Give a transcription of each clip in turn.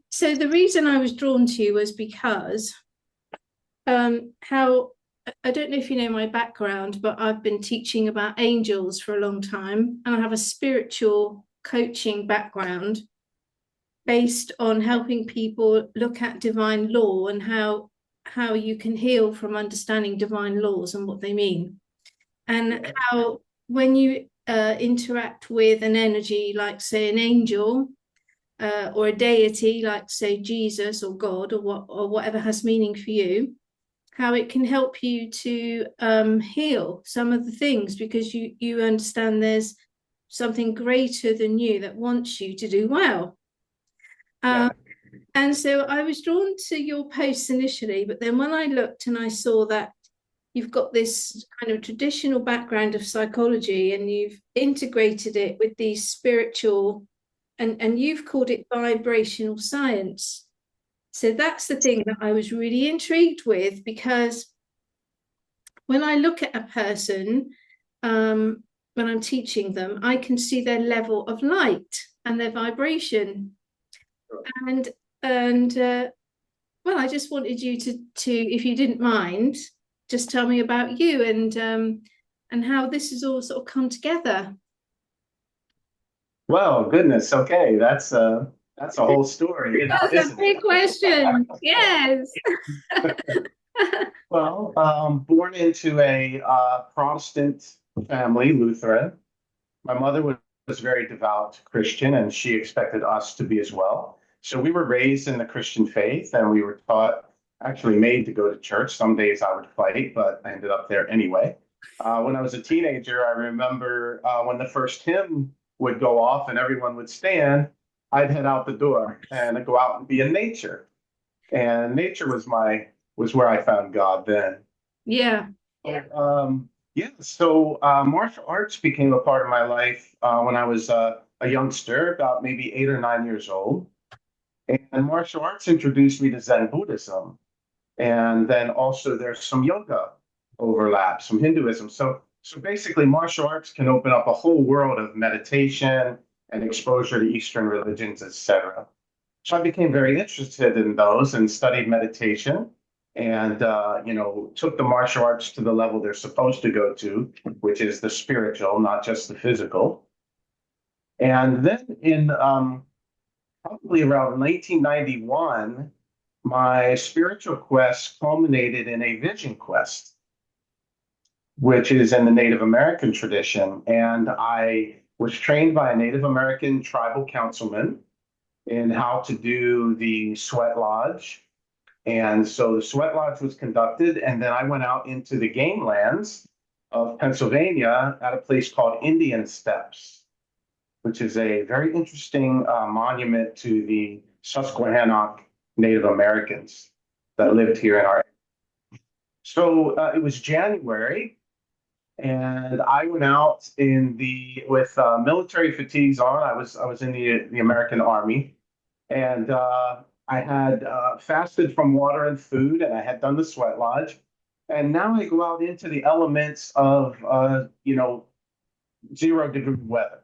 So the reason I was drawn to you was because how I don't know if you know my background, but I've been teaching about angels for a long time, and I have a spiritual coaching background based on helping people look at divine law and how you can heal from understanding divine laws and what they mean, and how when you interact with an energy like say an angel or a deity like say Jesus or God or whatever has meaning for you, how it can help you to heal some of the things because you understand there's something greater than you that wants you to do well. Yeah. Um, and so I was drawn to your posts initially, but then when I looked and I saw that you've got this kind of traditional background of psychology and you've integrated it with these spiritual and you've called it vibrational science. So that's the thing that I was really intrigued with because when I look at a person, when I'm teaching them, I can see their level of light and their vibration. And and well, I just wanted you to, if you didn't mind, just tell me about you and how this has all sort of come together. Well, goodness. Okay, that's a whole story, That's a isn't it? big question. Yes. Well, born into a Protestant family, Lutheran. My mother was very devout Christian, and she expected us to be as well. So we were raised in the Christian faith, and we were taught, actually made to go to church. Some days I would fight, but I ended up there anyway. When I was a teenager, I remember when the first hymn would go off and everyone would stand, I'd head out the door and go out and be in nature. And nature was where I found God then. Yeah. Yeah, so martial arts became a part of my life when I was a youngster, about maybe 8 or 9 years old. And martial arts introduced me to Zen Buddhism. And then also there's some yoga overlap, some Hinduism. So basically, martial arts can open up a whole world of meditation and exposure to Eastern religions, etc. So I became very interested in those and studied meditation and took the martial arts to the level they're supposed to go to, which is the spiritual, not just the physical. And then in probably around 1991, my spiritual quest culminated in a vision quest, which is in the Native American tradition. And I was trained by a Native American tribal councilman in how to do the sweat lodge. And so the sweat lodge was conducted, and then I went out into the game lands of Pennsylvania at a place called Indian Steps, which is a very interesting monument to the Susquehannock Native Americans that lived here in our. So it was January, and I went out in the with military fatigues on. I was in the American Army, and I had fasted from water and food, and I had done the sweat lodge. And now I go out into the elements of 0 degree weather.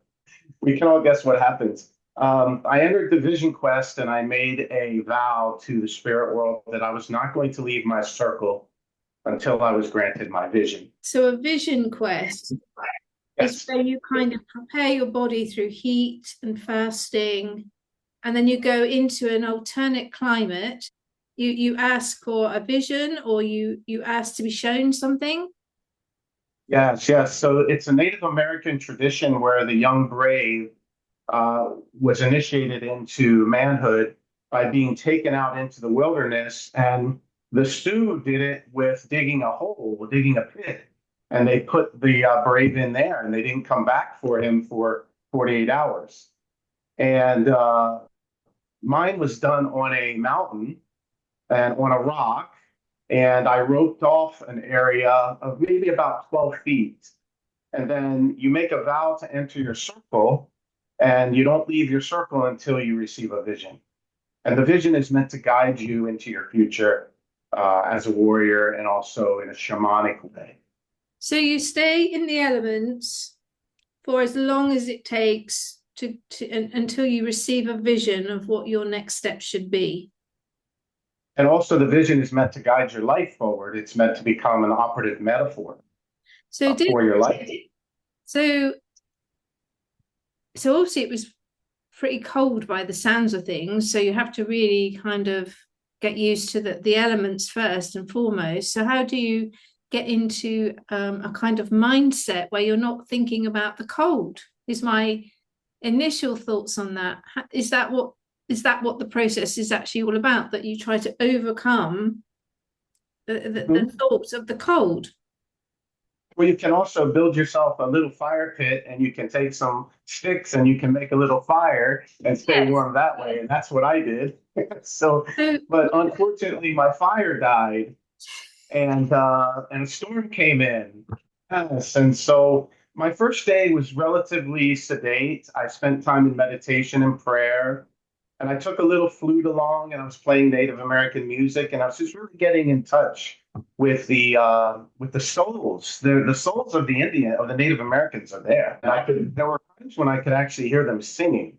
We can all guess what happens. I entered the vision quest, and I made a vow to the spirit world that I was not going to leave my circle until I was granted my vision. So a vision quest is Yes. where you kind of prepare your body through heat and fasting, and then you go into an alternate climate. You ask for a vision, or you ask to be shown something. Yes, yes. So it's a Native American tradition where the young brave was initiated into manhood by being taken out into the wilderness. And the Sioux did it with digging a hole, digging a pit. And they put the brave in there and they didn't come back for him for 48 hours. And mine was done on a mountain and on a rock. And I roped off an area of maybe about 12 feet. And then you make a vow to enter your circle, and you don't leave your circle until you receive a vision. And the vision is meant to guide you into your future as a warrior and also in a shamanic way. So you stay in the elements for as long as it takes until you receive a vision of what your next step should be. And also, the vision is meant to guide your life forward. It's meant to become an operative metaphor for your life. So obviously it was pretty cold by the sounds of things. So you have to really kind of get used to the elements first and foremost. So how do you get into a kind of mindset where you're not thinking about the cold? Is my initial thoughts on that. Is that what the process is actually all about? That you try to overcome the thoughts of the cold? Well, you can also build yourself a little fire pit, and you can take some sticks and you can make a little fire and stay warm that way. And that's what I did. But unfortunately, my fire died, and a storm came in. Yes, and so my first day was relatively sedate. I spent time in meditation and prayer, and I took a little flute along, and I was playing Native American music, and I was just really getting in touch with the souls. The souls of the Native Americans are there. And there were times when I could actually hear them singing.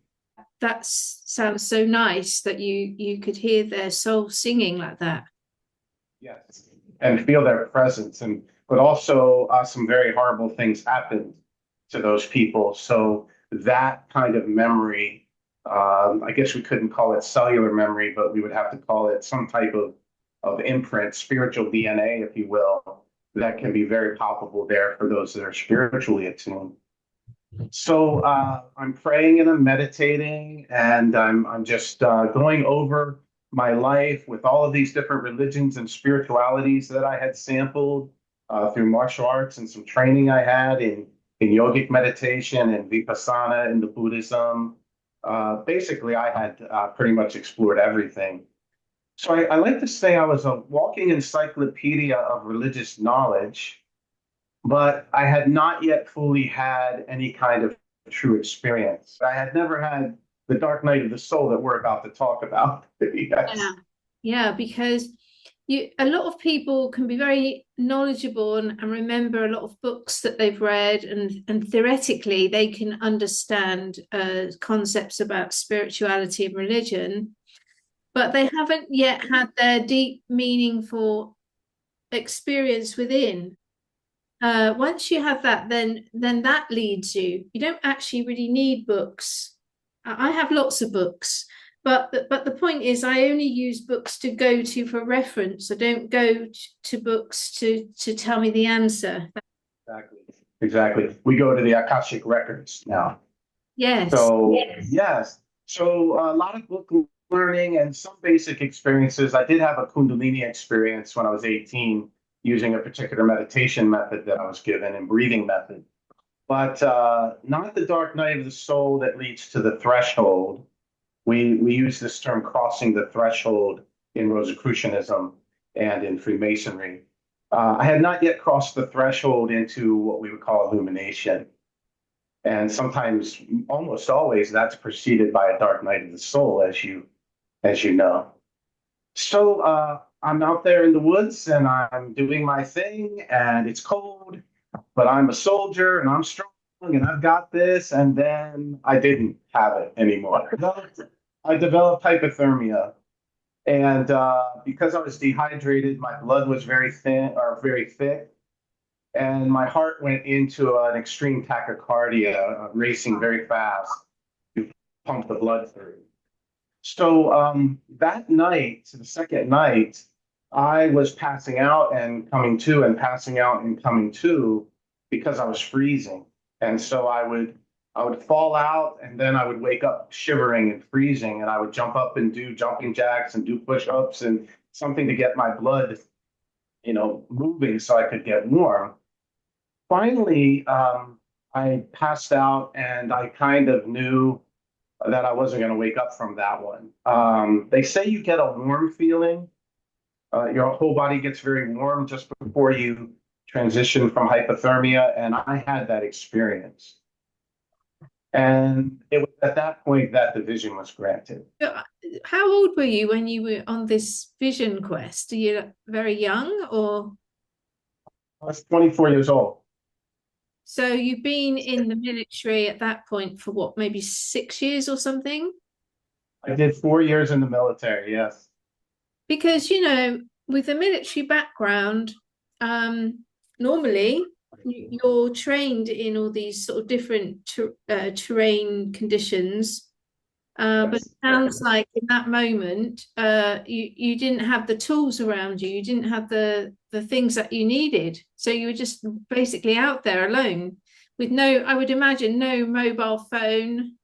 That sounds so nice that you could hear their soul singing like that. Yes, and feel their presence, but also some very horrible things happened to those people. So that kind of memory, I guess we couldn't call it cellular memory, but we would have to call it some type of imprint, spiritual DNA, if you will, that can be very palpable there for those that are spiritually attuned. So I'm praying and I'm meditating, and I'm just going over my life with all of these different religions and spiritualities that I had sampled through martial arts and some training I had in yogic meditation and vipassana and the Buddhism. Basically, I had pretty much explored everything. So I like to say I was a walking encyclopedia of religious knowledge, but I had not yet fully had any kind of true experience. I had never had the dark night of the soul that we're about to talk about. Yes. Yeah, because a lot of people can be very knowledgeable and remember a lot of books that they've read, and theoretically they can understand concepts about spirituality and religion, but they haven't yet had their deep, meaningful experience within. Once you have that, then that leads you. You don't actually really need books. I have lots of books, but the point is, I only use books to go to for reference. I don't go to books to tell me the answer. Exactly. We go to the Akashic records now. Yes. So yes. So a lot of book learning and some basic experiences. I did have a Kundalini experience when I was 18 using a particular meditation method that I was given and breathing method, but not the dark night of the soul that leads to the threshold. We use this term crossing the threshold in Rosicrucianism and in Freemasonry. I had not yet crossed the threshold into what we would call illumination. And sometimes, almost always, that's preceded by a dark night of the soul, as you know. So I'm out there in the woods and I'm doing my thing, and it's cold, but I'm a soldier and I'm strong and I've got this. And then I didn't have it anymore. I developed hypothermia. And because I was dehydrated, my blood was very thin or very thick. And my heart went into an extreme tachycardia, racing very fast to pump the blood through. So that night, the second night, I was passing out and coming to, and passing out and coming to, because I was freezing. And so I would fall out, and then I would wake up shivering and freezing, and I would jump up and do jumping jacks and do push-ups and something to get my blood, moving so I could get warm. Finally, I passed out, and I kind of knew that I wasn't going to wake up from that one. They say you get a warm feeling. Your whole body gets very warm just before you transition from hypothermia, and I had that experience. And it was at that point that the vision was granted. How old were you when you were on this vision quest? Are you very young, or? I was 24 years old. So you've been in the military at that point for what, maybe 6 years or something? I did 4 years in the military, yes. Because, with a military background, normally you're trained in all these sort of different terrain conditions. But it Yes. sounds like in that moment, you didn't have the tools around you. You didn't have the things that you needed. So you were just basically out there alone with no, I would imagine, no mobile phone,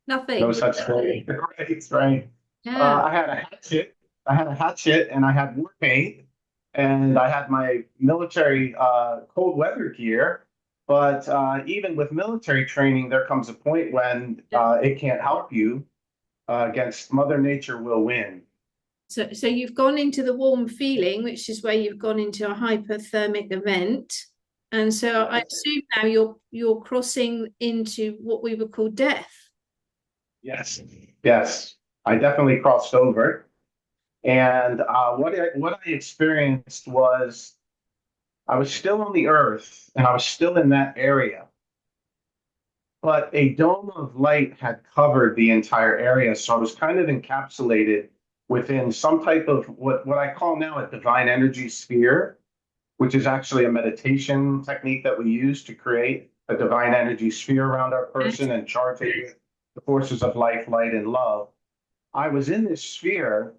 No nothing. such thing. Right, right. Yeah. I had a hatchet. I had a hatchet and I had war paint and I had my military cold weather gear. But even with military training, there comes a point when it can't help you. Against Mother Nature will win. So you've gone into the warm feeling, which is where you've gone into a hypothermic event. And so I Yes. assume now you're crossing into what we would call death. Yes. Yes. I definitely crossed over. And what I experienced was I was still on the earth and I was still in that area, but a dome of light had covered the entire area. So I was kind of encapsulated within some type of what I call now a divine energy sphere, which is actually a meditation technique that we use to create a divine energy sphere around our person and charge it with the forces of life, light, and love. I was in this sphere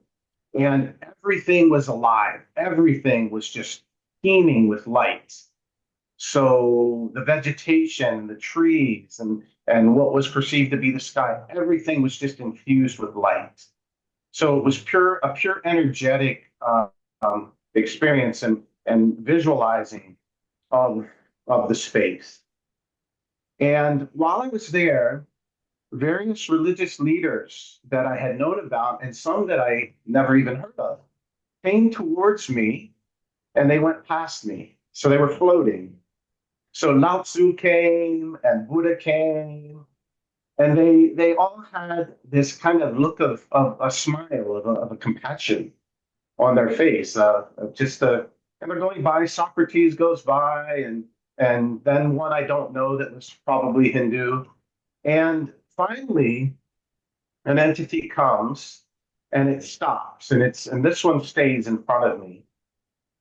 and everything was alive. Everything was just teeming with light. So the vegetation, the trees, and what was perceived to be the sky, everything was just infused with light. So it was a pure energetic experience and visualizing of of the space. And while I was there, various religious leaders that I had known about and some that I never even heard of came towards me and they went past me. So they were floating. So Lao Tzu came and Buddha came, and they all had this kind of look of a smile, of a compassion on their face. Just and they're going by. Socrates goes by, and then one I don't know that was probably Hindu, and finally an entity comes and it stops, and this one stays in front of me.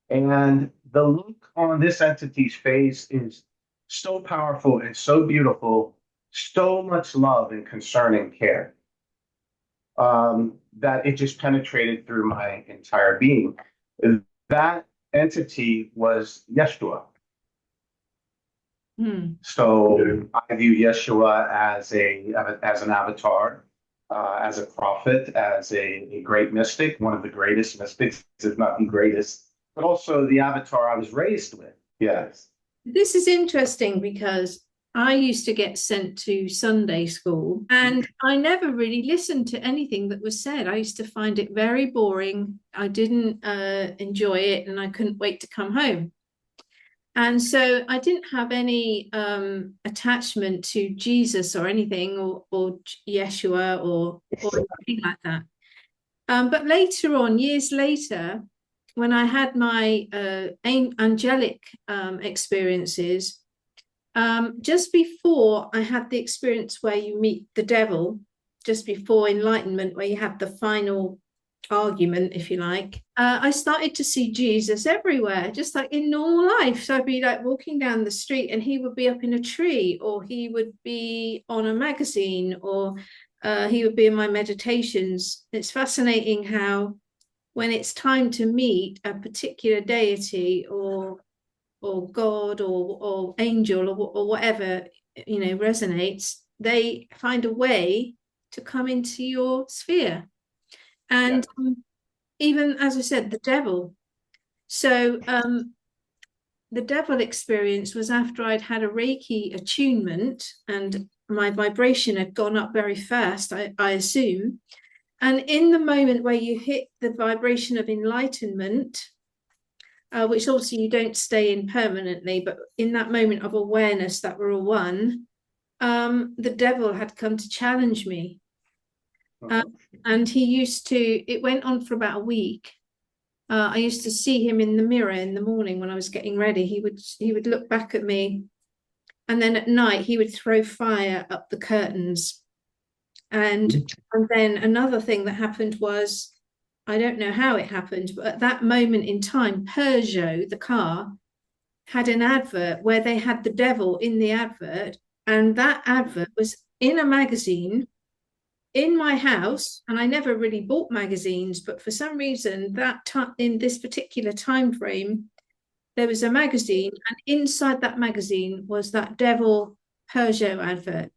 And the look on this entity's face is so powerful and so beautiful, so much love and concern and care that it just penetrated through my entire being. That entity was Yeshua. So I view Yeshua as an avatar, as a prophet, as a great mystic, one of the greatest mystics, if not the greatest, but also the avatar I was raised with. Yes. This is interesting because I used to get sent to Sunday school and I never really listened to anything that was said. I used to find it very boring. I didn't enjoy it and I couldn't wait to come home. And so I didn't have any attachment to Jesus or anything or Yeshua or anything like that. But later on, years later, when I had my angelic experiences, just before I had the experience where you meet the devil, just before enlightenment, where you have the final argument, if you like, I started to see Jesus everywhere, just like in normal life. So I'd be like walking down the street and he would be up in a tree, or he would be on a magazine, or he would be in my meditations. It's fascinating how when it's time to meet a particular deity or God or angel or whatever resonates, they find a way to come into your sphere. And even as I said, the devil. So the devil experience was after I'd had a Reiki attunement and my vibration had gone up very fast, I assume. And in the moment where you hit the vibration of enlightenment, which obviously you don't stay in permanently, but in that moment of awareness that we're all one, the devil had come to challenge me. And it went on for about a week. I used to see him in the mirror in the morning when I was getting ready. He would look back at me And then at night, he would throw fire up the curtains. And then another thing that happened was, I don't know how it happened, but at that moment in time, Peugeot, the car, had an advert where they had the devil in the advert. And that advert was in a magazine in my house. And I never really bought magazines, but for some reason, that in this particular time frame, there was a magazine, and inside that magazine was that devil Peugeot advert.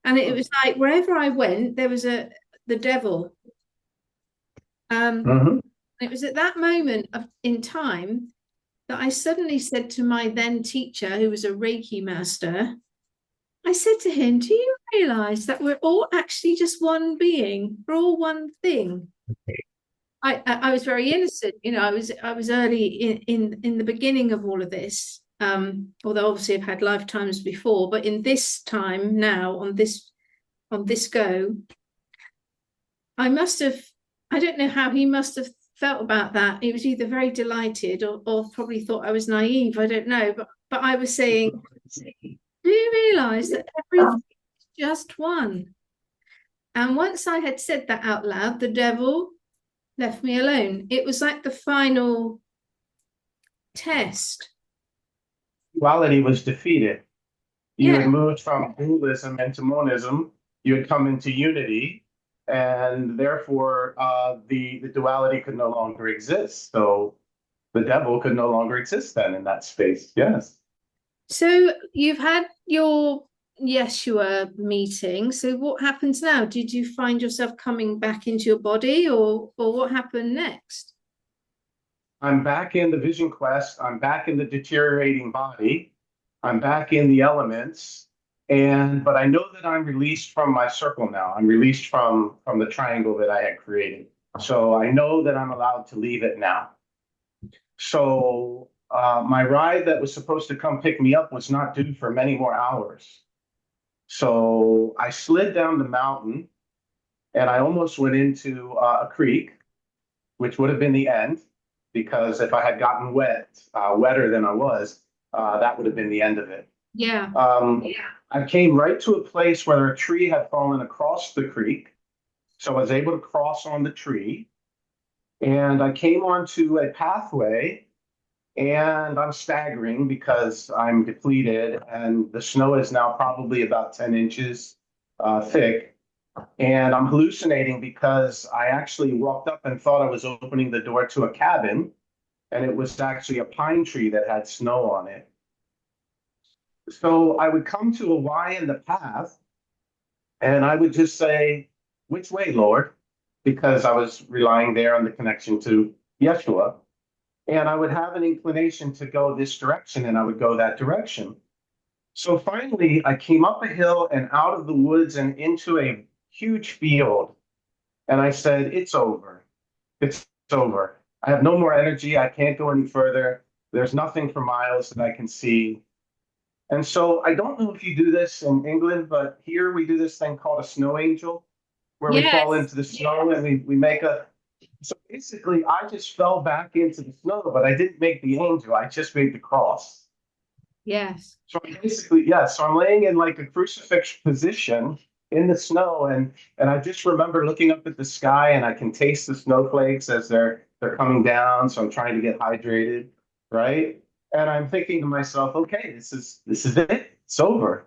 And it was like wherever I went, there was the devil. It was at that moment in time that I suddenly said to my then teacher, who was a Reiki master, I said to him, do you realize that we're all actually just one being? We're all one thing. I was very innocent, you know, I was early in the beginning of all of this. Although obviously I've had lifetimes before, but in this time now, on this go, I don't know how he must have felt about that. He was either very delighted or probably thought I was naive. I don't know, but I was saying, do you realize that everything is just one? And once I had said that out loud, the devil left me alone. It was like the final test. Duality was defeated. You had Yeah. moved from dualism into monism. You had come into unity, and therefore the duality could no longer exist. So the devil could no longer exist then in that space. Yes. So you've had your Yeshua meeting. So what happens now? Did you find yourself coming back into your body, or what happened next? I'm back in the vision quest. I'm back in the deteriorating body. I'm back in the elements. But I know that I'm released from my circle now. I'm released from the triangle that I had created. So I know that I'm allowed to leave it now. So my ride that was supposed to come pick me up was not due for many more hours. So I slid down the mountain and I almost went into a creek, which would have been the end, because if I had gotten wetter than I was, that would have been the end of it. Yeah. I came right to a place where a tree had fallen across the creek. So I was able to cross on the tree. And I came onto a pathway, and I'm staggering because I'm depleted, and the snow is now probably about 10 inches thick. And I'm hallucinating because I actually walked up and thought I was opening the door to a cabin, and it was actually a pine tree that had snow on it. So I would come to a Y in the path, and I would just say, which way, Lord? Because I was relying there on the connection to Yeshua. And I would have an inclination to go this direction, and I would go that direction. So finally, I came up a hill and out of the woods and into a huge field. And I said, it's over. It's over. I have no more energy. I can't go any further. There's nothing for miles that I can see. And so I don't know if you do this in England, but here we do this thing called a snow angel, where we fall into the snow and we make a. So basically, I just fell back into the snow, but I didn't make the angel. I just made the cross. Yes. So basically, yeah. So I'm laying in like a crucifix position in the snow, and I just remember looking up at the sky, and I can taste the snowflakes as they're coming down. So I'm trying to get hydrated, right? And I'm thinking to myself, okay, this is it. It's over.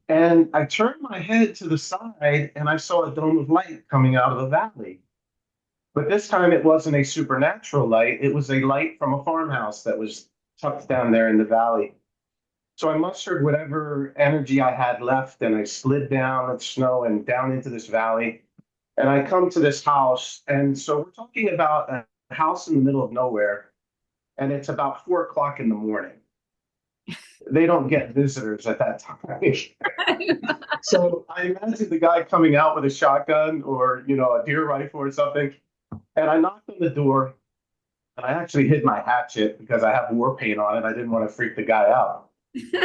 And I turned my head to the side, and I saw a dome of light coming out of the valley. But this time it wasn't a supernatural light. It was a light from a farmhouse that was tucked down there in the valley. So I mustered whatever energy I had left, and I slid down the snow and down into this valley. And I come to this house. And so we're talking about a house in the middle of nowhere. And it's about 4 o'clock in the morning. They don't get visitors at that time. So I imagine the guy coming out with a shotgun or, a deer rifle or something. And I knocked on the door, and I actually hid my hatchet because I have war paint on it. I didn't want to freak the guy out.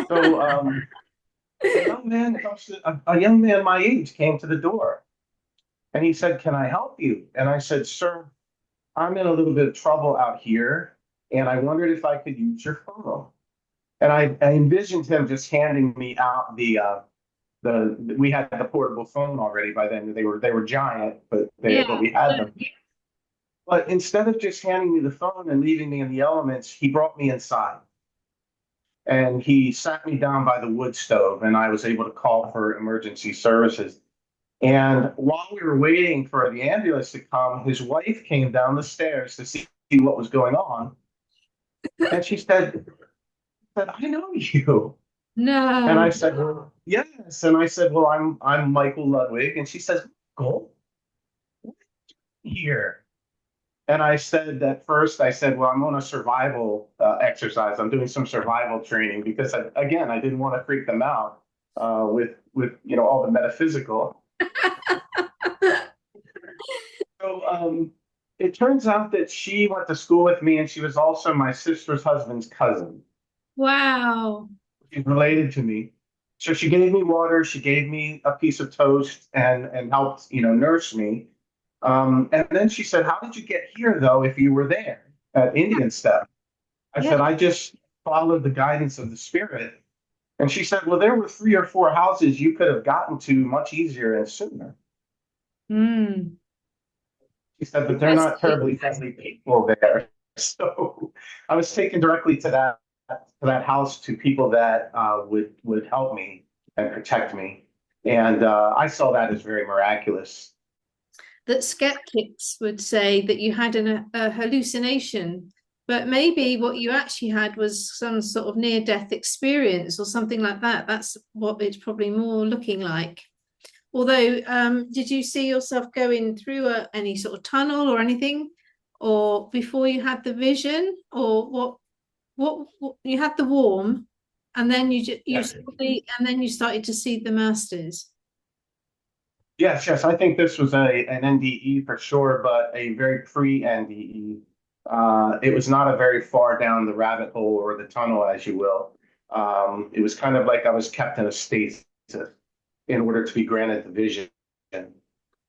So a young man my age came to the door, and he said, "Can I help you?" And I said, "Sir, I'm in a little bit of trouble out here, and I wondered if I could use your phone." And I envisioned him just handing me out we had the portable phone already by then. They were giant, but Yeah. we had them. But instead of just handing me the phone and leaving me in the elements, he brought me inside and he sat me down by the wood stove, and I was able to call for emergency services. And while we were waiting for the ambulance to come, his wife came down the stairs to see what was going on. And she said, I know you. And No. I said, well, yes. And I said, well, I'm Michael Ludwig. And she says, Michael, what are you here? And I said at first, I said, well, I'm on a survival exercise. I'm doing some survival training because again, I didn't want to freak them out with all the metaphysical. So it turns out that she went to school with me, and she was also my sister's husband's cousin. Wow. She's related to me. So she gave me water, she gave me a piece of toast, and helped nurse me. And then she said, "How did you get here, though, if you were there at Indian Step?" I Yeah. said, "I just followed the guidance of the spirit." And she said, "Well, there were 3 or 4 houses you could have gotten to much easier and sooner." Mm. She said, "But they're not Interesting. terribly friendly people there." So I was taken directly to that house, to people that would help me and protect me, and I saw that as very miraculous. That skeptics would say that you had a hallucination, but maybe what you actually had was some sort of near-death experience or something like that. That's what it's probably more looking like. Although, did you see yourself going through any sort of tunnel or anything, or before you had the vision, or what you had the warm, and then Yes. and then you started to see the masters. Yes, yes, I think this was an NDE for sure, but a very pre-NDE. It was not a very far down the rabbit hole or the tunnel, as you will. It was kind of like I was kept in a stasis in order to be granted the vision.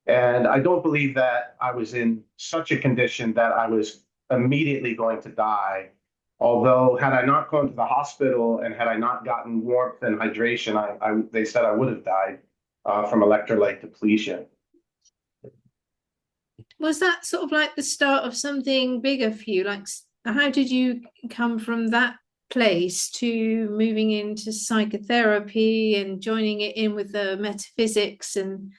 And I don't believe that I was in such a condition that I was immediately going to die. Although, had I not gone to the hospital and had I not gotten warmth and hydration, they said I would have died from electrolyte depletion. Was that sort of like the start of something bigger for you? Like, how did you come from that place to moving into psychotherapy and joining it in with the metaphysics and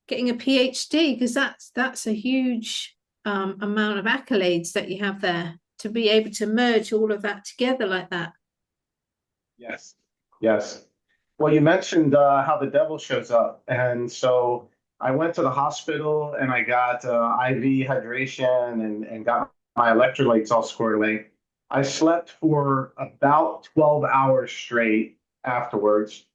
getting a PhD? Because that's a huge amount of accolades that you have there to be able to merge all of that together like that. Yes. Yes. Well, you mentioned how the devil shows up. And so I went to the hospital and I got IV hydration and got my electrolytes all squared away. I slept for about 12 hours straight afterwards.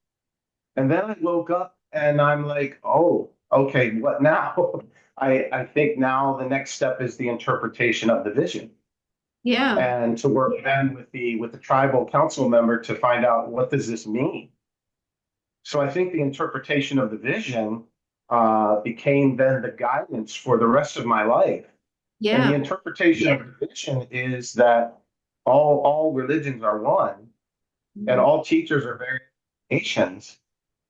And then I woke up and I'm like, oh, okay, what now? I think now the next step is the interpretation of the vision, Yeah, and to work then with the tribal council member to find out what does this mean. So I think the interpretation of the vision became then the guidance for the rest of my life. And the yeah, interpretation of the vision is that all religions are one, and all teachers are variations.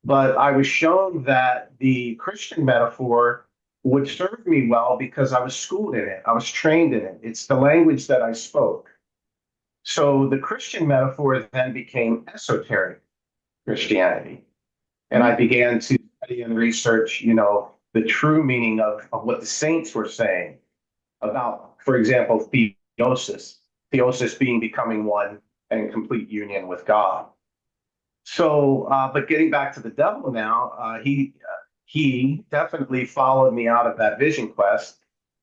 But I was shown that the Christian metaphor would serve me well because I was schooled in it. I was trained in it. It's the language that I spoke. So the Christian metaphor then became esoteric Christianity. And I began to study and research, the true meaning of what the saints were saying about, for example, theosis being becoming one and complete union with God. So, but getting back to the devil now, he definitely followed me out of that vision quest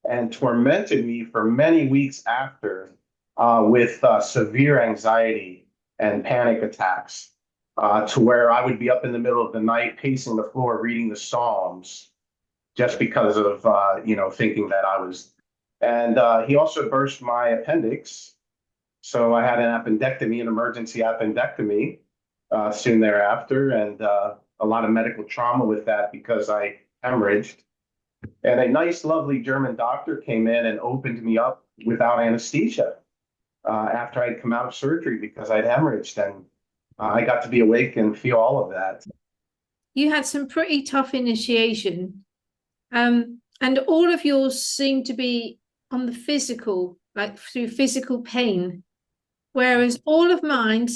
and tormented me for many weeks after with severe anxiety and panic attacks, to where I would be up in the middle of the night pacing the floor reading the Psalms just because of thinking that I was. And he also burst my appendix, so I had an appendectomy, an emergency appendectomy soon thereafter, and a lot of medical trauma with that because I hemorrhaged. And a nice, lovely German doctor came in and opened me up without anesthesia after I'd come out of surgery because I'd hemorrhaged. And I got to be awake and feel all of that. You had some pretty tough initiation. And all of yours seem to be on the physical, like through physical pain, whereas all of mine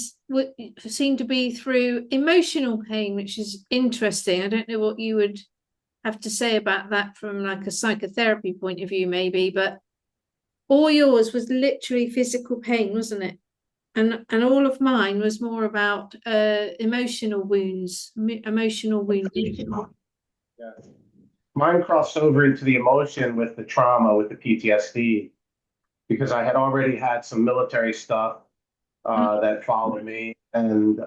seem to be through emotional pain, which is interesting. I don't know what you would have to say about that from like a psychotherapy point of view, maybe, but all yours was literally physical pain, wasn't it? And all of mine was more about emotional wounds, emotional wounds. Yeah. Mine crossed over into the emotion with the trauma, with the PTSD, because I had already had some military stuff that followed me, and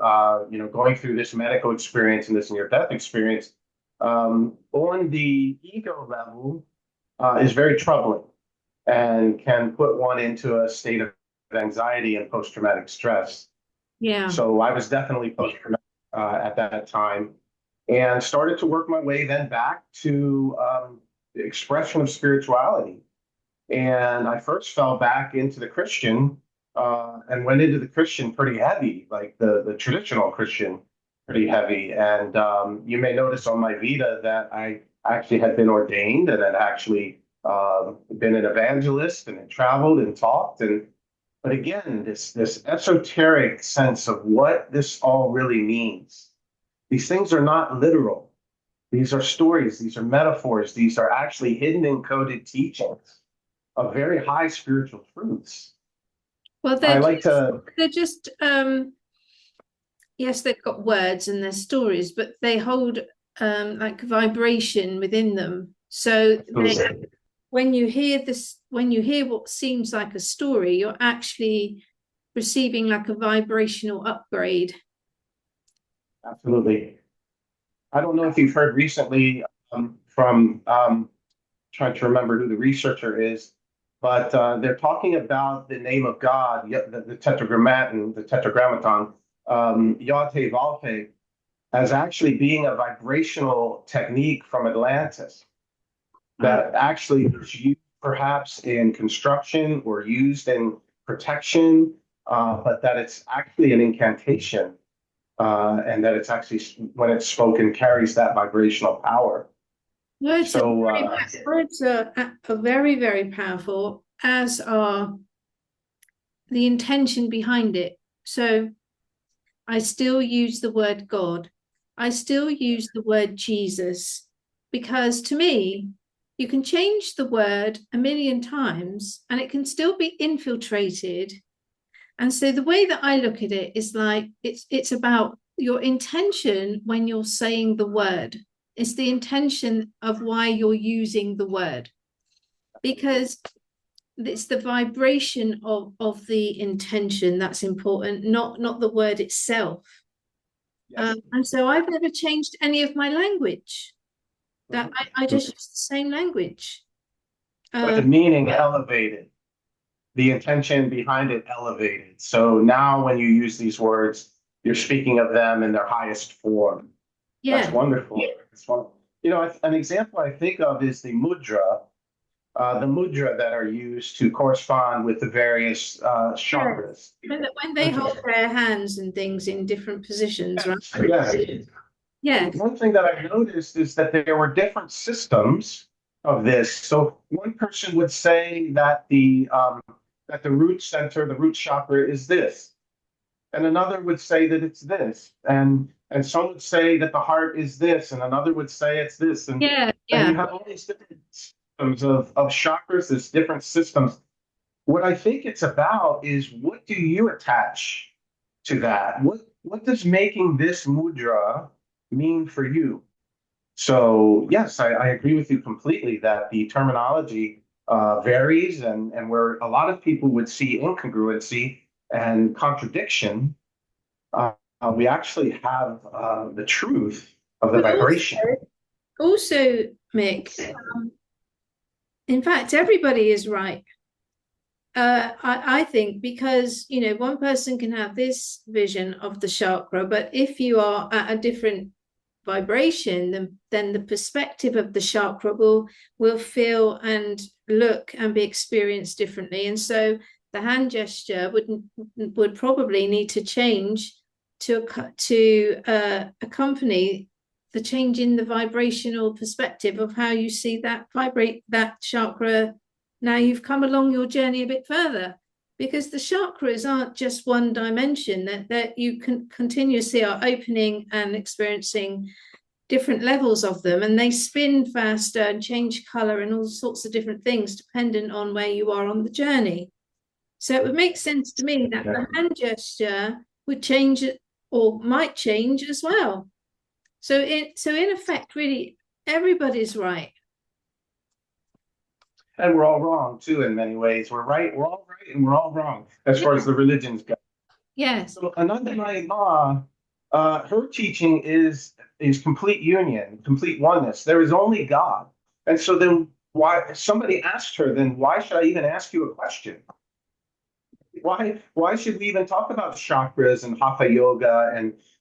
going through this medical experience and this near-death experience on the ego level is very troubling and can put one into a state of anxiety and post-traumatic stress. Yeah. So I was definitely post-traumatic at that time, and started to work my way then back to the expression of spirituality. And I first fell back into the Christian and went into the Christian pretty heavy, like the traditional Christian, pretty heavy. And you may notice on my Vita that I actually had been ordained and had actually been an evangelist and had traveled and talked. And but again, this esoteric sense of what this all really means. These things are not literal. These are stories. These are metaphors. These are actually hidden encoded teachings of very high spiritual truths. Well, I like to, they're just yes, they've got words and their stories, but they hold like vibration within them. So when you hear this, when you hear what seems like a story, you're actually receiving like a vibrational upgrade. absolutely. I don't know if you've heard recently from trying to remember who the researcher is, but they're talking about the name of God, the tetragrammaton, the tetragrammaton, Yahweh Valpe, as actually being a vibrational technique from Atlantis that actually is used perhaps in construction or used in protection, but that it's actually an incantation, and that it's actually, when it's spoken, carries that vibrational power. Words are So, words are very, very powerful, as are the intention behind it. So I still use the word God. I still use the word Jesus, because to me, you can change the word a million times and it can still be infiltrated. And so the way that I look at it is like it's about your intention when you're saying the word. It's the intention of why you're using the word, because it's the vibration of the intention that's important, not the word itself. yes. And so I've never changed any of my language. That I just use the same language. But the meaning elevated, the intention behind it elevated. So now when you use these words, you're speaking of them in their highest form. That's Yeah. wonderful. That's wonderful. An example I think of is the mudra that are used to correspond with the various chakras. When they hold their hands and things in different positions, right? Yes. Yeah. One thing that I noticed is that there were different systems of this. So one person would say that the root center, the root chakra is this, and another would say that it's this, and some would say that the heart is this, and another would say it's this, and Yeah. and Yeah. you have all these different systems of chakras, there's different systems. What I think it's about is, what do you attach to that? What does making this mudra mean for you? So yes, I agree with you completely that the terminology varies, and where a lot of people would see incongruency and contradiction, uh, we actually have the truth of the But vibration. also, Mick, in fact, everybody is right. I think, because one person can have this vision of the chakra, but if you are at a different vibration, then the perspective of the chakra will feel and look and be experienced differently. And so the hand gesture would probably need to change accompany the change in the vibrational perspective of how you see that chakra. Now you've come along your journey a bit further, because the chakras aren't just one dimension, that you can continuously are opening and experiencing different levels of them, and they spin faster and change color and all sorts of different things dependent on where you are on the journey. So it would make sense to me that the hand gesture would change it, or might change as well. So in effect, really, everybody's right. And we're all wrong too in many ways. We're all right, and we're all wrong as far as the religions go. Yes. So Anandamayi Ma, her teaching is complete union, complete oneness. There is only God. And so then why somebody asked her, then why should I even ask you a question? Why should we even talk about chakras and hatha yoga,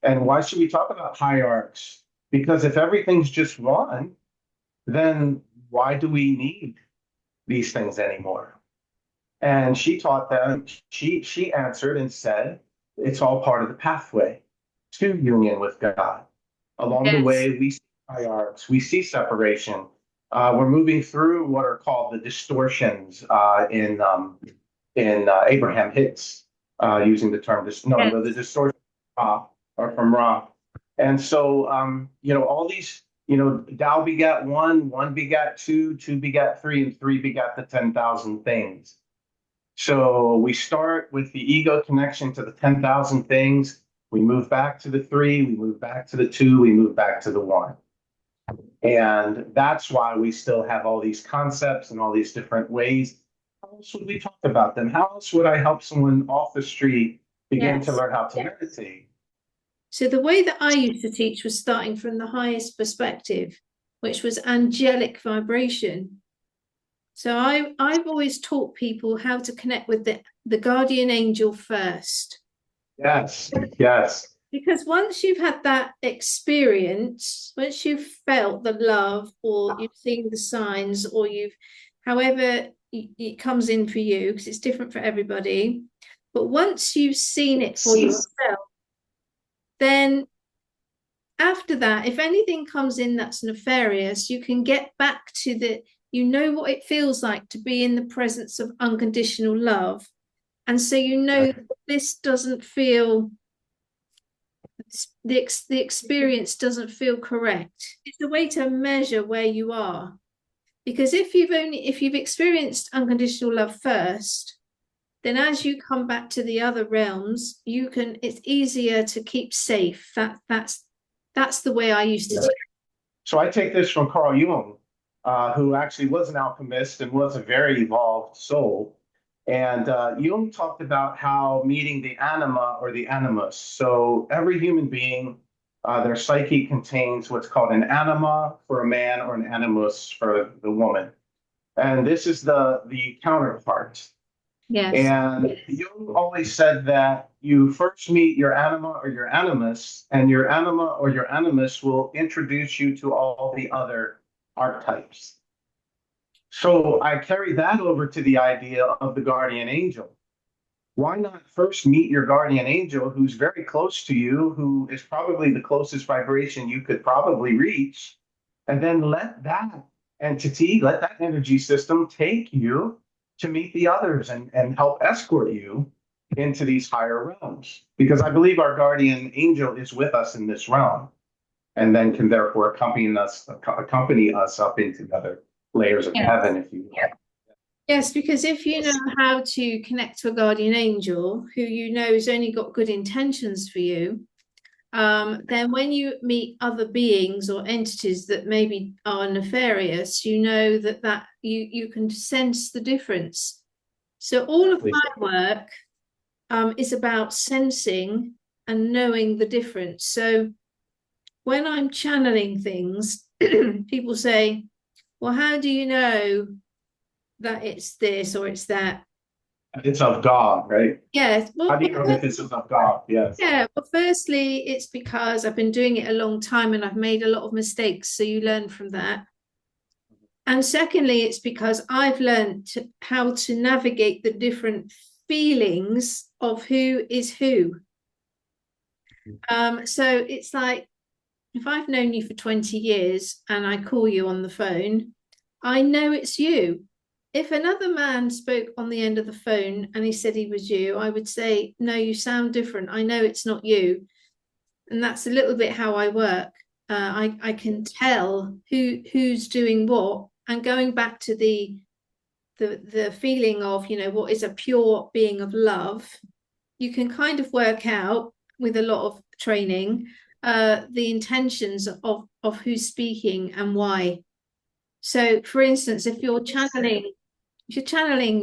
and why should we talk about hierarchs? Because if everything's just one, then why do we need these things anymore? And she taught them, she answered and said, it's all part of the pathway to union with God. Along the way, we see hierarchs, we see separation. We're moving through what are called the distortions in Abraham Hicks, using the term, the distortions are from Ra. And so, all these, Tao begat one, one begat two, two begat three, and three begat the 10,000 things. So we start with the ego connection to the 10,000 things. We move back to the three, we move back to the two, we move back to the one. And that's why we still have all these concepts and all these different ways. How else would we talk about them? How else would I help someone off the street begin to learn how to meditate? So the way that I used to teach was starting from the highest perspective, which was angelic vibration. So I've always taught people how to connect with the guardian angel first. Yes, yes. Because once you've had that experience, once you've felt the love, or you've seen the signs, or however it comes in for you, because it's different for everybody. But once you've seen it for yourself, then after that, if anything comes in that's nefarious, you can get back to what it feels like to be in the presence of unconditional love. And so this doesn't feel, the experience doesn't feel correct. It's a way to measure where you are. Because if you've experienced unconditional love first, then as you come back to the other realms, it's easier to keep safe. That's the way I used to teach. So I take this from Carl Jung, who actually was an alchemist and was a very evolved soul. And Jung talked about how meeting the anima or the animus. So every human being, their psyche contains what's called an anima for a man or an animus for the woman. And this is the counterpart. Yes. And Jung always said that you first meet your anima or your animus, and your anima or your animus will introduce you to all the other archetypes. So I carry that over to the idea of the guardian angel. Why not first meet your guardian angel, who's very close to you, who is probably the closest vibration you could probably reach, and then let that entity, let that energy system take you to meet the others and help escort you into these higher realms. Because I believe our guardian angel is with us in this realm, and then can therefore accompany us up into the other layers of heaven, if you will. Yes, because if you know how to connect to a guardian angel who has only got good intentions for you, then when you meet other beings or entities that maybe are nefarious, you know that you can sense the difference. So all of my work is about sensing and knowing the difference. So when I'm channeling things, people say, well, how do you know that it's this or it's that? It's of God, right? Yes. Well, how do you know if it's of God? Yes. Yeah. Well, firstly, it's because I've been doing it a long time and I've made a lot of mistakes. So you learn from that. And secondly, it's because I've learned how to navigate the different feelings of who is who. So it's like, if I've known you for 20 years and I call you on the phone, I know it's you. If another man spoke on the end of the phone and he said he was you, I would say, no, you sound different. I know it's not you. And that's a little bit how I work. I can tell who's doing what. And going back to the feeling of, what is a pure being of love, you can kind of work out with a lot of training the intentions of who's speaking and why. So, for instance, if you're channeling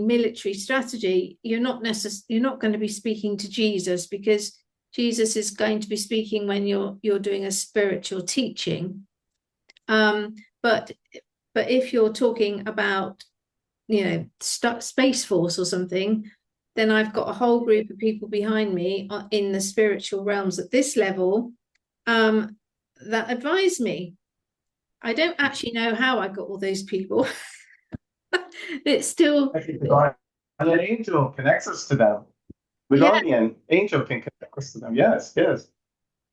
military strategy, you're not going to be speaking to Jesus, because Jesus is going to be speaking when you're doing a spiritual teaching. But if you're talking about, Space Force or something, then I've got a whole group of people behind me in the spiritual realms at this level that advise me. I don't actually know how I got all those people. It's still, An angel connects us to them. The yeah, guardian angel can connect us to them. Yes, yes.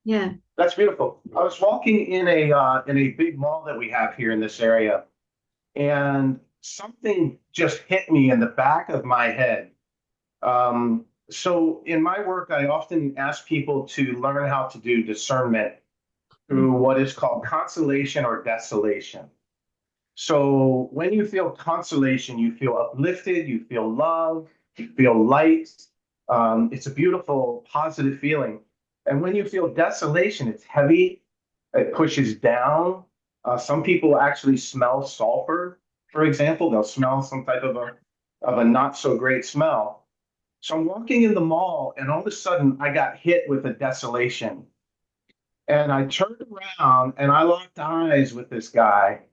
yeah. That's beautiful. I was walking in a big mall that we have here in this area, and something just hit me in the back of my head. So in my work, I often ask people to learn how to do discernment through what is called consolation or desolation. So when you feel consolation, you feel uplifted, you feel love, you feel light. It's a beautiful, positive feeling. And when you feel desolation, it's heavy, it pushes down. Some people actually smell sulfur, for example. They'll smell some type of a not so great smell. So I'm walking in the mall, and all of a sudden I got hit with a desolation. And I turned around and I locked eyes with this guy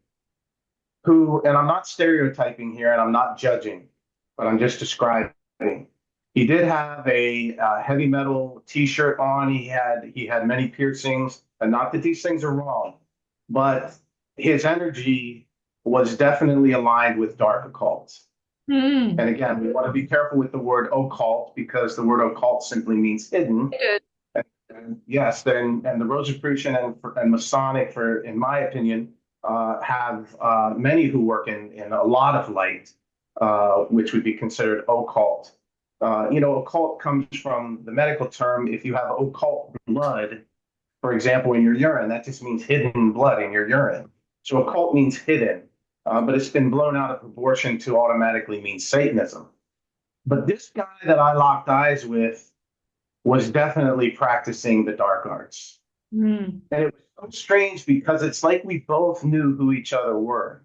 who, and I'm not stereotyping here and I'm not judging, but I'm just describing. He did have a heavy metal T-shirt on. He had many piercings, and not that these things are wrong, but his energy was definitely aligned with dark occults. Mm. And again, we want to be careful with the word occult, because the word occult simply means hidden. And yes, and the Rosicrucian and Masonic, in my opinion, have many who work in a lot of light, which would be considered occult. Occult comes from the medical term. If you have occult blood, for example, in your urine, that just means hidden blood in your urine. So occult means hidden, but it's been blown out of proportion to automatically mean Satanism. But this guy that I locked eyes with was definitely practicing the dark arts. Mm. And it was so strange because it's like we both knew who each other were.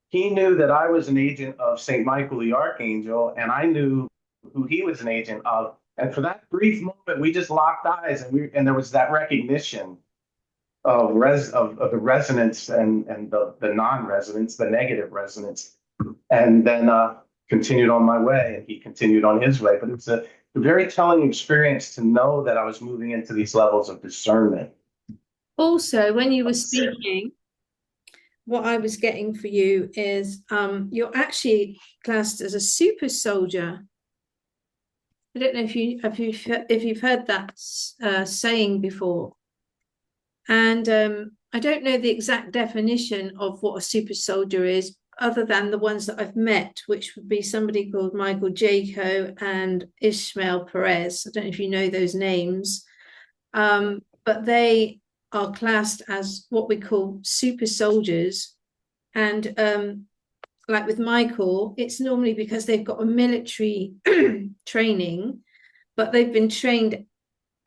He knew that I was an agent of St. Michael the Archangel, and I knew who he was an agent of. And for that brief moment, we just locked eyes, and there was that recognition of the resonance and the non-resonance, the negative resonance. And then continued on my way, and he continued on his way. But it's a very telling experience to know that I was moving into these levels of discernment. Also, when you were speaking, what I was getting for you is you're actually classed as a super soldier. I don't know if you've heard that saying before. And I don't know the exact definition of what a super soldier is, other than the ones that I've met, which would be somebody called Michael Jaco and Ishmael Perez. I don't know if you know those names, but they are classed as what we call super soldiers. And like with Michael, it's normally because they've got a military training, but they've been trained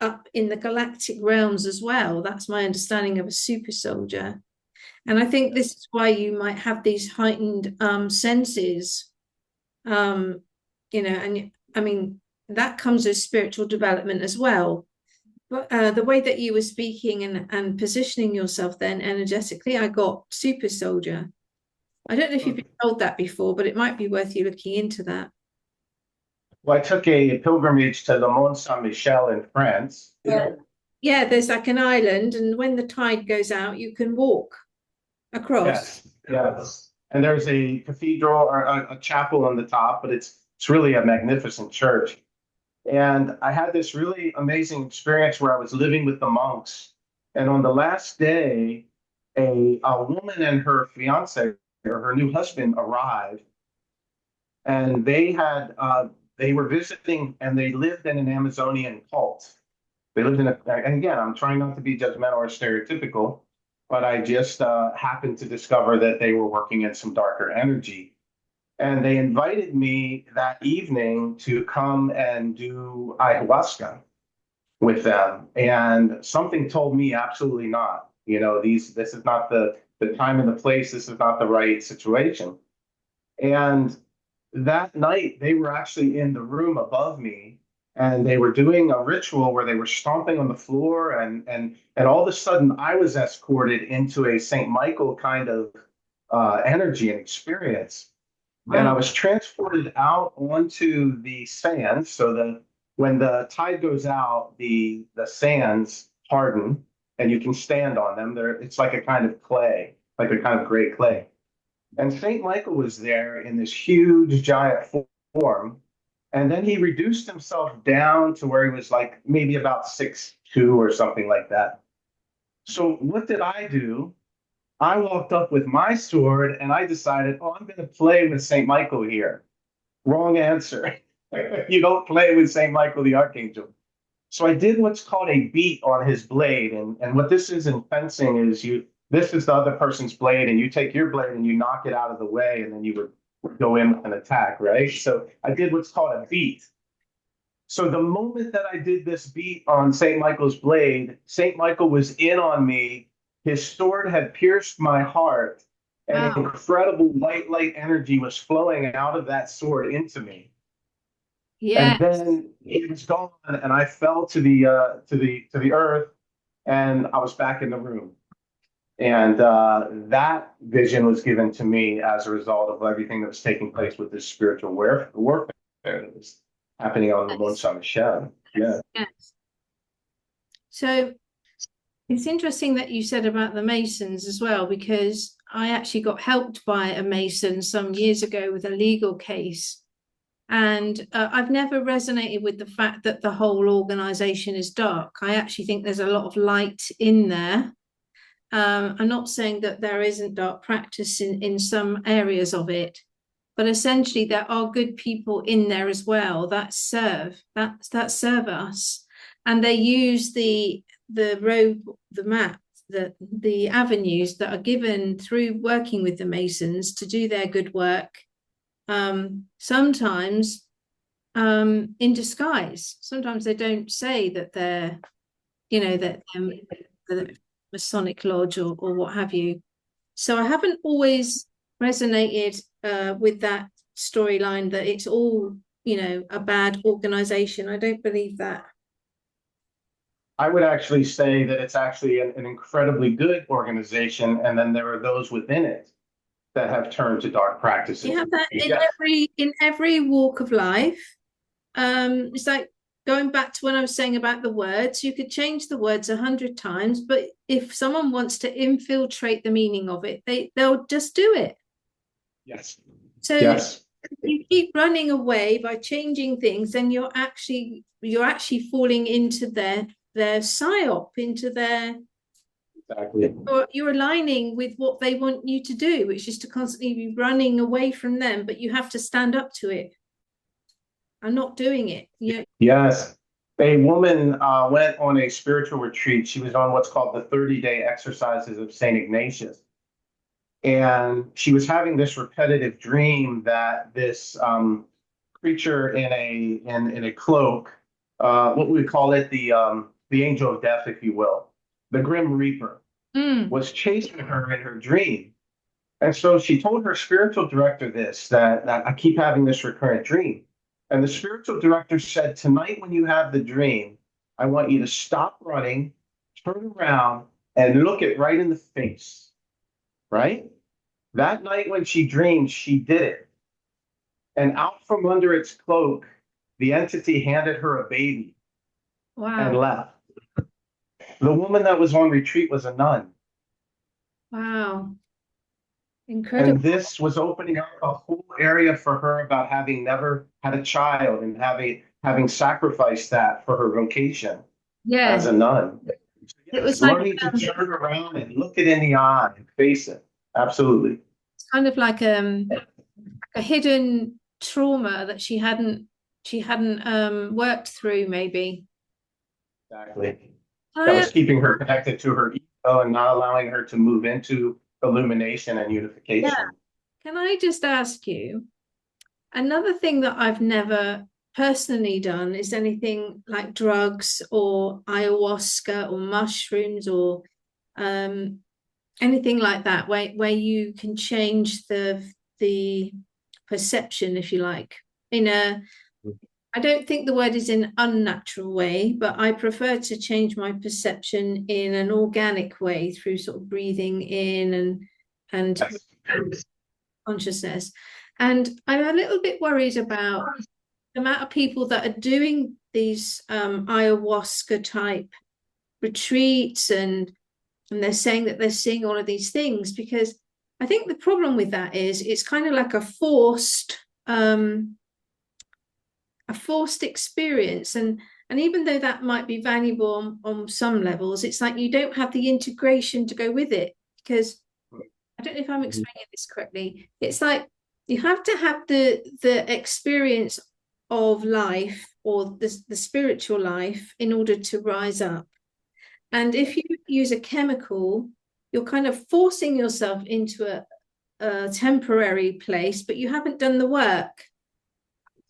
up in the galactic realms as well. That's my understanding of a super soldier. And I think this is why you might have these heightened senses, and I mean, that comes with spiritual development as well. But the way that you were speaking and positioning yourself then energetically, I got super soldier. I don't know if you've been told that before, but it might be worth you looking into that. Well, I took a pilgrimage to Le Mont Saint-Michel in France. Yeah, there's like an island, and when the tide goes out, you can walk across. Yes, yes. And there's a cathedral or a chapel on the top, but it's really a magnificent church. And I had this really amazing experience where I was living with the monks. And on the last day, a woman and her fiance or her new husband arrived, and they were visiting, and they lived in an Amazonian cult. They lived in a, and again, I'm trying not to be judgmental or stereotypical, but I just happened to discover that they were working in some darker energy. And they invited me that evening to come and do ayahuasca with them. And something told me absolutely not. This is not the time and the place. This is not the right situation. And that night, they were actually in the room above me, and they were doing a ritual where they were stomping on the floor, and all of a sudden, I was escorted into a Saint Michael kind of energy and experience, and I Wow. was transported out onto the sands. So when the tide goes out, the sands harden, and you can stand on them. It's like a kind of clay, like a kind of gray clay. And St. Michael was there in this huge, giant form. And then he reduced himself down to where he was like maybe about 6'2" or something like that. So what did I do? I walked up with my sword and I decided, oh, I'm going to play with St. Michael here. Wrong answer. You don't play with St. Michael the Archangel. So I did what's called a beat on his blade. And what this is in fencing is this is the other person's blade, and you take your blade and you knock it out of the way, and then you would go in with an attack, right? So I did what's called a beat. So the moment that I did this beat on St. Michael's blade, St. Michael was in on me. His sword had pierced my heart, and Wow. incredible white light energy was flowing out of that sword into me. Yeah. And then he was gone, and I fell to the earth, and I was back in the room. And that vision was given to me as a result of everything that was taking place with this spiritual warfare that was happening on the Mont Yes. Saint Michel. Yeah. Yes. So it's interesting that you said about the Masons as well, because I actually got helped by a Mason some years ago with a legal case. And I've never resonated with the fact that the whole organization is dark. I actually think there's a lot of light in there. I'm not saying that there isn't dark practice in some areas of it, but essentially there are good people in there as well that serve us, and they use the road, the map, the avenues that are given through working with the Masons to do their good work. Sometimes in disguise. Sometimes they don't say that they're, that the Masonic Lodge or what have you. So I haven't always resonated with that storyline that it's all, a bad organization. I don't believe that. I would actually say that it's actually an incredibly good organization, and then there are those within it that have turned to dark You practices. have that Yes. in every walk of life. It's like going back to what I was saying about the words. You could change the words 100 times, but if someone wants to infiltrate the meaning of it, they'll just do it. Yes. So Yes. if you keep running away by changing things, then you're actually falling into their psyop, into their Exactly. or you're aligning with what they want you to do, which is to constantly be running away from them, but you have to stand up to it. I'm not doing it. Yes. A woman went on a spiritual retreat. She was on what's called the 30-day exercises of St. Ignatius. And she was having this repetitive dream that this creature in a cloak, what we call it, the angel of death, if you will, the Grim Reaper, Mm. was chasing her in her dream. And so she told her spiritual director that I keep having this recurrent dream. And the spiritual director said, tonight when you have the dream, I want you to stop running, turn around, and look it right in the face. Right? That night when she dreamed, she did it. And out from under its cloak, the entity handed her a baby and Wow. left. The woman that was on retreat was a nun. Wow. And Incredible. this was opening up a whole area for her about having never had a child and having sacrificed that for her vocation as Yeah, a nun. So it yes, was like learning to turn around and look it in the eye and face it. Absolutely. kind of like a hidden trauma that she hadn't worked through, maybe. Exactly. That I, was keeping her connected to her ego and not allowing her to move into illumination and yeah. unification. Can I just ask you, another thing that I've never personally done is anything like drugs or ayahuasca or mushrooms or um, anything like that, where you can change the perception, if you like, in a, I don't think the word is in unnatural way, but I prefer to change my perception in an organic way through sort of breathing in and Yes. consciousness. And I'm a little bit worried about the amount of people that are doing these ayahuasca type retreats, and they're saying that they're seeing all of these things, because I think the problem with that is it's kind of like a forced experience, and even though that might be valuable on some levels, it's like you don't have the integration to go with it, because I don't know if I'm explaining this correctly. It's like you have to have the experience of life, or the spiritual life, in order to rise up. And if you use a chemical, you're kind of forcing yourself into a temporary place, but you haven't done the work.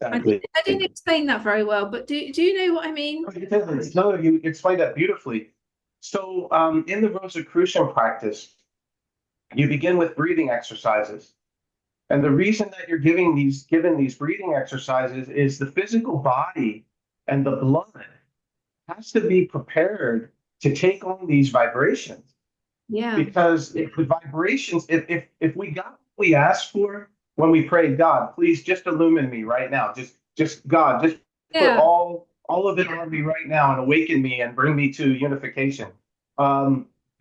Exactly. I didn't explain that very well, but do you know what I mean? No, you explained that beautifully. So, in the Rosicrucian practice, you begin with breathing exercises. And the reason that you're given these breathing exercises is the physical body and the blood has to be prepared to take on these vibrations. Yeah, Because if the vibrations, if we got what we asked for when we prayed, God, please just illumine me right now. Just God, just put yeah, all of it on me right now and awaken me and bring me to unification.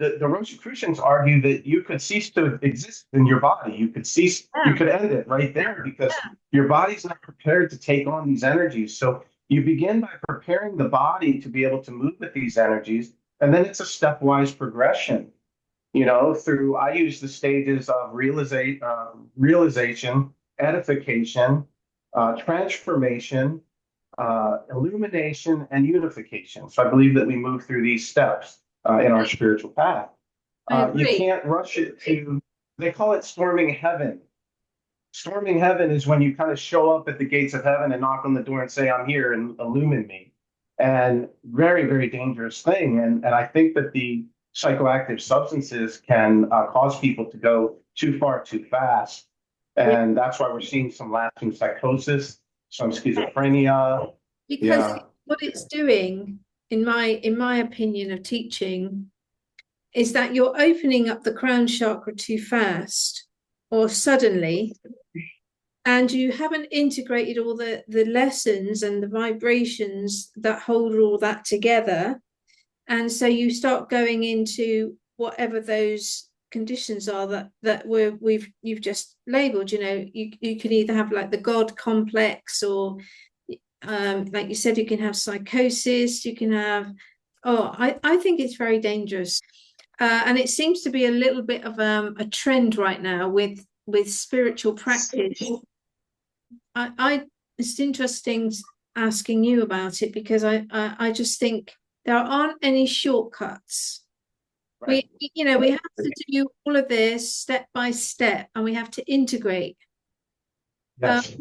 The Rosicrucians argue that you could cease to exist in your body. You yeah, could end it right there because your body's not prepared to take on these energies. So you begin by preparing the body to be able to move with these energies, and then it's a stepwise progression, through, I use the stages of realization, edification, transformation, illumination, and unification. So I believe that we move through these steps in our spiritual path. I You agree. can't rush it to, they call it storming heaven. Storming heaven is when you kind of show up at the gates of heaven and knock on the door and say, I'm here and illumine me. And very, very dangerous thing. And I think that the psychoactive substances can cause people to go too far too fast. Yeah. And that's why we're seeing some lasting psychosis, some schizophrenia. Because Yeah, what it's doing, in my opinion of teaching, is that you're opening up the crown chakra too fast or suddenly, and you haven't integrated all the lessons and the vibrations that hold all that together. And so you start going into whatever those conditions are that you've just labeled. You can either have like the God complex, or like you said, you can have psychosis, you can have, I think it's very dangerous. And it seems to be a little bit of a trend right now with spiritual practice. It's interesting asking you about it, because I just think there aren't any shortcuts. right. We have to do all of this step by step, and we have to integrate. Um, Yes.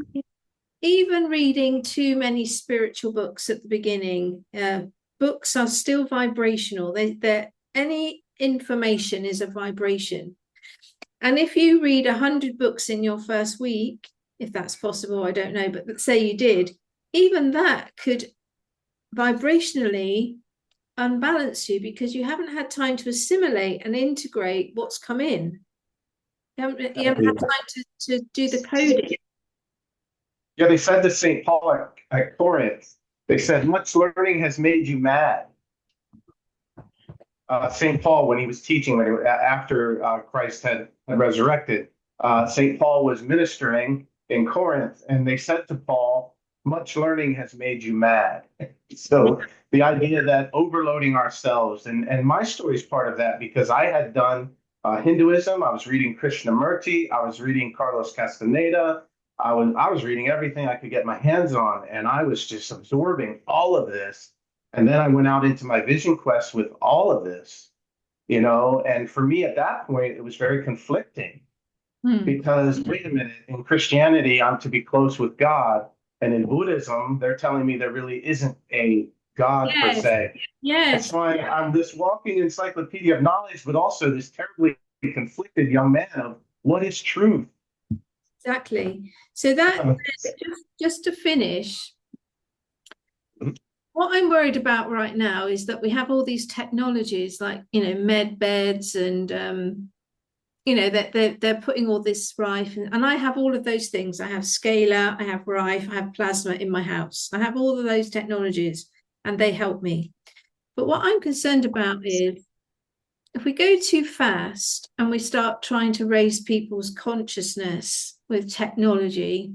Even reading too many spiritual books at the beginning, books are still vibrational. They're any information is a vibration. And if you read 100 books in your first week, if that's possible, I don't know, but let's say you did, even that could vibrationally unbalance you, because you haven't had time to assimilate and integrate what's come in. You haven't had time to do the coding. Yeah, they said to St. Paul at Corinth, they said, much learning has made you mad. St. Paul, when he was teaching, after Christ had resurrected, St. Paul was ministering in Corinth, and they said to Paul, much learning has made you mad. So the idea that overloading ourselves, and my story is part of that because I had done Hinduism, I was reading Krishnamurti, I was reading Carlos Castaneda, I was reading everything I could get my hands on, and I was just absorbing all of this. And then I went out into my vision quest with all of this, and for me at that point, it was very conflicting because wait a minute, in Christianity, I'm to be close with God. And in Buddhism, they're telling me there really isn't a God per Yes, se. That's yes, why I'm this walking encyclopedia of knowledge, but also this terribly conflicted young man of what is truth. exactly. So that just to finish, what I'm worried about right now is that we have all these technologies like, med beds and, that they're putting all this RIFE and I have all of those things. I have scalar, I have RIFE, I have plasma in my house. I have all of those technologies and they help me. But what I'm concerned about is if we go too fast and we start trying to raise people's consciousness with technology,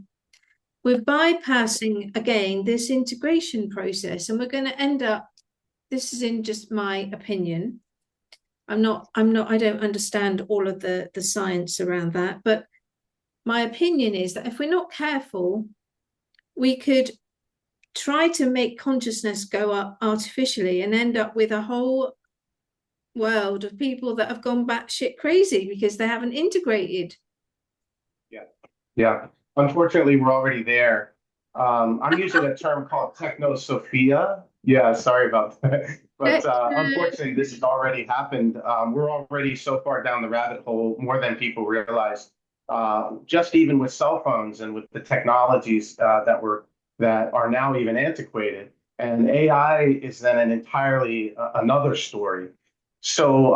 we're bypassing again this integration process, and we're going to end up, this is in just my opinion. I don't understand all of the science around that, but my opinion is that if we're not careful, we could try to make consciousness go up artificially and end up with a whole world of people that have gone batshit crazy because they haven't integrated. Yeah. Yeah. Unfortunately, we're already there. I'm using a term called Technosophia. Yeah, sorry about that. But unfortunately, this has already happened. We're already so far down the rabbit hole, more than people realize. Just even with cell phones and with the technologies that are now even antiquated, and AI is then an entirely another story. So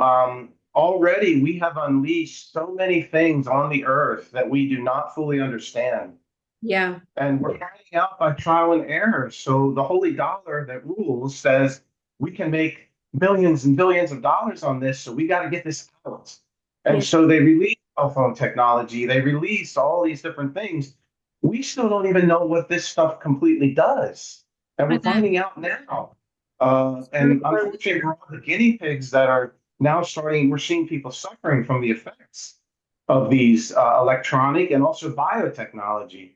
already we have unleashed so many things on the earth that we do not fully understand. Yeah. And we're finding out by trial and error. So the holy dollar that rules says we can make millions and billions of dollars on this. So we got to get this out. And Yeah. so they release cell phone technology, they release all these different things. We still don't even know what this stuff completely does. And we're finding out now. And unfortunately, we're all the guinea pigs that are now we're seeing people suffering from the effects of these electronic and also biotechnology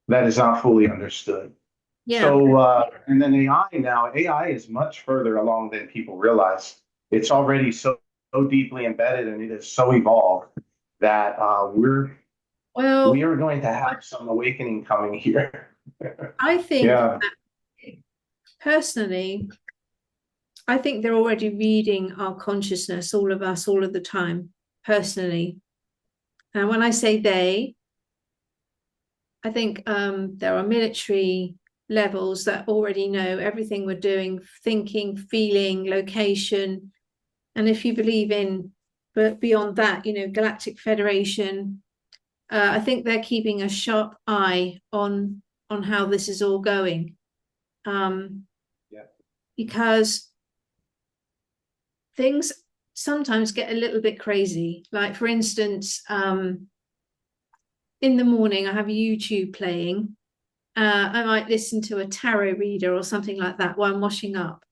that is not fully understood. Yeah. So, and then AI is much further along than people realize. It's already so deeply embedded and it is so evolved that we are going to have some awakening coming here. I think Yeah. personally, I think they're already reading our consciousness, all of us, all of the time, personally. And when I say they, I think there are military levels that already know everything we're doing, thinking, feeling, location. And if you believe in, but beyond that, Galactic Federation, I think they're keeping a sharp eye on how this is all going. Because things sometimes get a little bit crazy. Like, for instance, in the morning, I have YouTube playing. I might listen to a tarot reader or something like that while I'm washing up.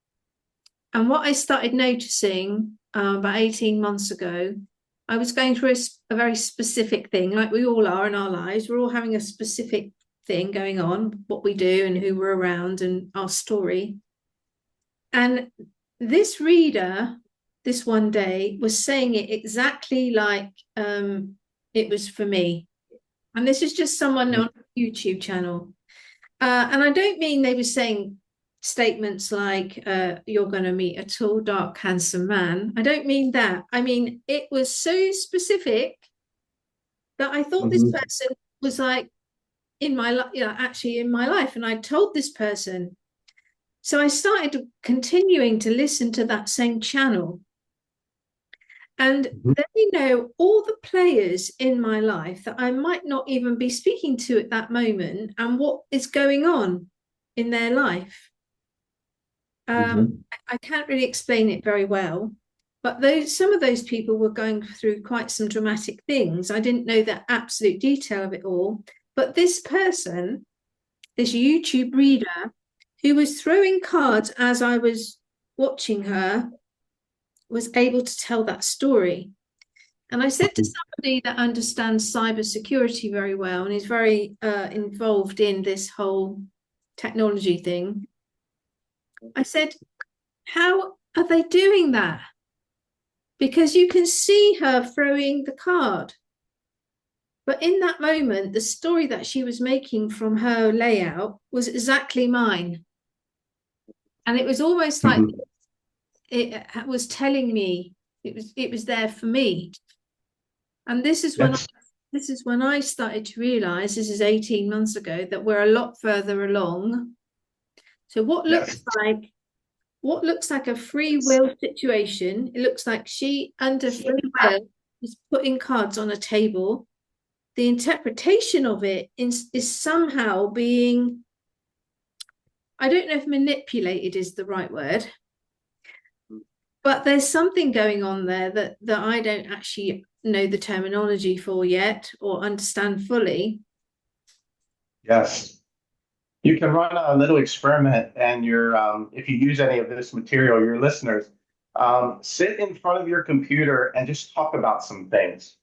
And what I started noticing about 18 months ago, I was going through a very specific thing, like we all are in our lives. We're all having a specific thing going on, what we do and who we're around and our story. And this reader, this one day, was saying it exactly like it was for me. And this is just someone on a YouTube channel. And I don't mean they were saying statements like, you're going to meet a tall, dark, handsome man. I don't mean that. I mean, it was so specific that I thought this person was like in my life, actually in my life. And I told this person. So I started continuing to listen to that same channel. And they know all the players in my life that I might not even be speaking to at that moment and what is going on in their life. I can't really explain it very well, but some of those people were going through quite some dramatic things. I didn't know the absolute detail of it all, but this person this YouTube reader who was throwing cards as I was watching her was able to tell that story. And I said to somebody that understands cybersecurity very well and is very involved in this whole technology thing, I said, how are they doing that? Because you can see her throwing the card. But in that moment, the story that she was making from her layout was exactly mine. And it was almost like it was telling me, it was there for me. And this is when I started to realize, this is 18 months ago, that we're a lot further along. So what looks like a free will situation, it looks like she under free will is putting cards on a table. The interpretation of it is somehow being, I don't know if manipulated is the right word, but there's something going on there that I don't actually know the terminology for yet or understand fully. Yes. You can run a little experiment, and if you use any of this material, your listeners, sit in front of your computer and just talk about some things.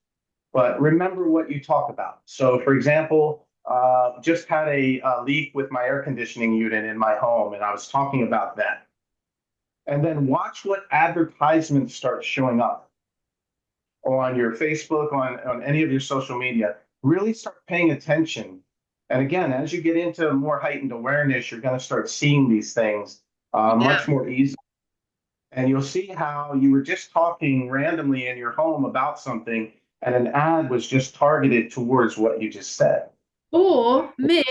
But remember what you talk about. So, for example, just had a leak with my air conditioning unit in my home, and I was talking about that. And then watch what advertisements start showing up on your Facebook, on any of your social media. Really start paying attention. And again, as you get into more heightened awareness, you're going to start seeing these things much more easily. And you'll see how you were just talking randomly in your home about something, and an ad was just targeted towards what you just said. Or, Mick,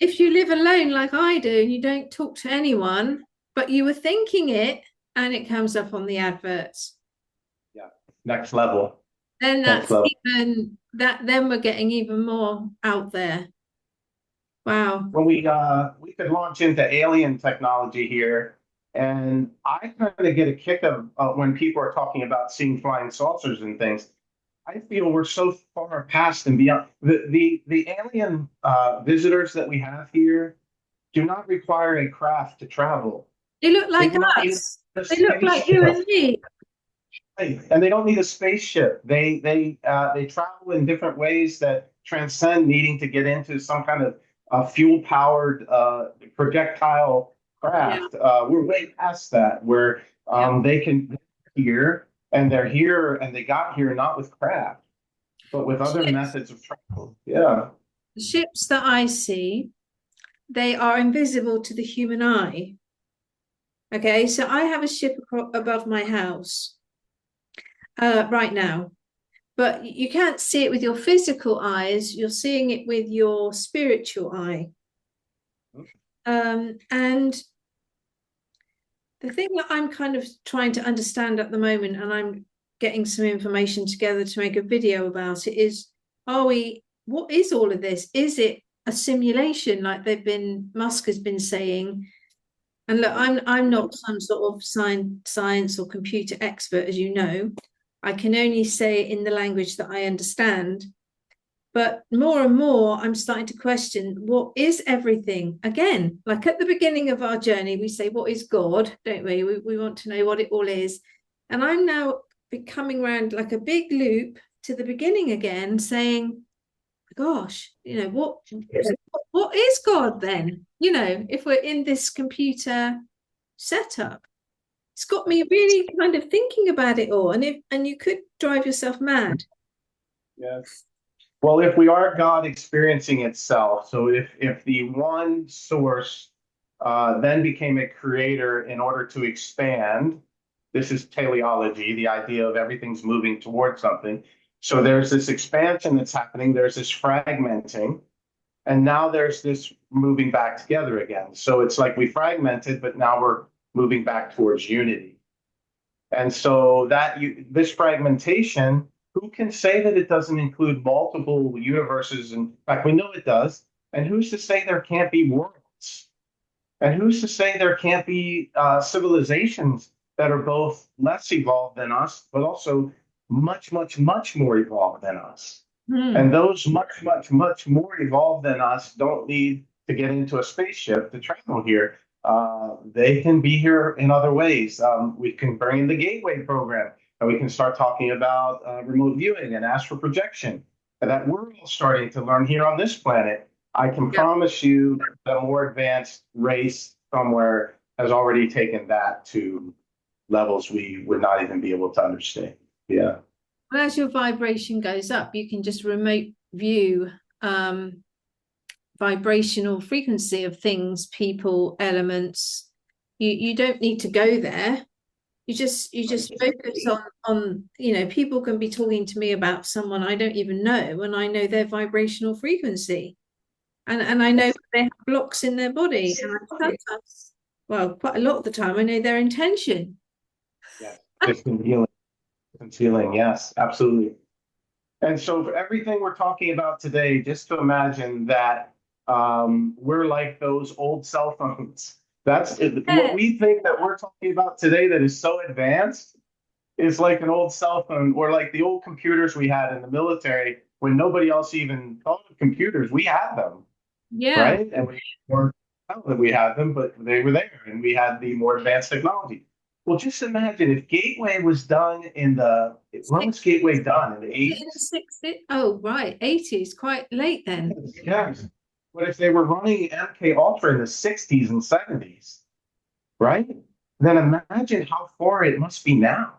if you live alone like I do and you don't talk to anyone, but you were thinking it and it comes up on the adverts. Yeah, next level. Then then we're getting even more out there. Wow. When we could launch into alien technology here, and I kind of get a kick of when people are talking about seeing flying saucers and things. I feel we're so far past and beyond. The alien visitors that we have here do not require a craft to travel. They look like us. They look like you and me. And they don't need a spaceship. They travel in different ways that transcend needing to get into some kind of fuel-powered projectile craft. We're way past that, where they can here and they're here and they got here not with craft, but with other methods of travel. Yeah. The ships that I see, they are invisible to the human eye. Okay, so I have a ship above my house right now, but you can't see it with your physical eyes. You're seeing it with your spiritual eye. And the thing that I'm kind of trying to understand at the moment, and I'm getting some information together to make a video about it, is what is all of this? Is it a simulation like Musk has been saying? And look, I'm not some sort of science or computer expert, as you know. I can only say it in the language that I understand. But more and more, I'm starting to question, what is everything? Again, like at the beginning of our journey, we say, what is God, don't we? We want to know what it all is. And I'm now coming around like a big loop to the beginning again, saying, gosh, what is God then? If we're in this computer setup, it's got me really kind of thinking about it all. And you could drive yourself mad. Yes. Well, if we are God experiencing itself, so if the one source then became a creator in order to expand, this is teleology, the idea of everything's moving towards something. So there's this expansion that's happening, there's this fragmenting, and now there's this moving back together again. So it's like we fragmented, but now we're moving back towards unity. And so this fragmentation, who can say that it doesn't include multiple universes? In fact, we know it does. And who's to say there can't be worlds? And who's to say there can't be civilizations that are both less evolved than us, but also much, much, much more evolved than us? And those much, much, much more evolved than us don't need to get into a spaceship to travel here. They can be here in other ways. We can bring in the Gateway program, and we can start talking about remote viewing and astral projection that we're all starting to learn here on this planet. I can promise you that a more advanced race somewhere has already taken that to levels we would not even be able to understand. Yeah. Well, as your vibration goes up, you can just remote view vibrational frequency of things, people, elements. You don't need to go there. You just focus on people can be talking to me about someone I don't even know, and I know their vibrational frequency, and I know they have blocks in their body, and sometimes, well, quite a lot of the time, I know their intention. Yes, distant healing. Yes, absolutely. And so for everything we're talking about today, just to imagine that we're like those old cell phones. That's what we think that we're talking about today that is so advanced is like an old cell phone, or like the old computers we had in the military when nobody else even thought of computers. We had them, right? And we weren't know that we had them, but they were there, and we had the more advanced technology. Well, just imagine if Gateway was done when was Gateway done? In the 80s? Oh, right. 80s, quite late then. Yes. But if they were running MK Ultra in the 60s and 70s, right? Then imagine how far it must be now.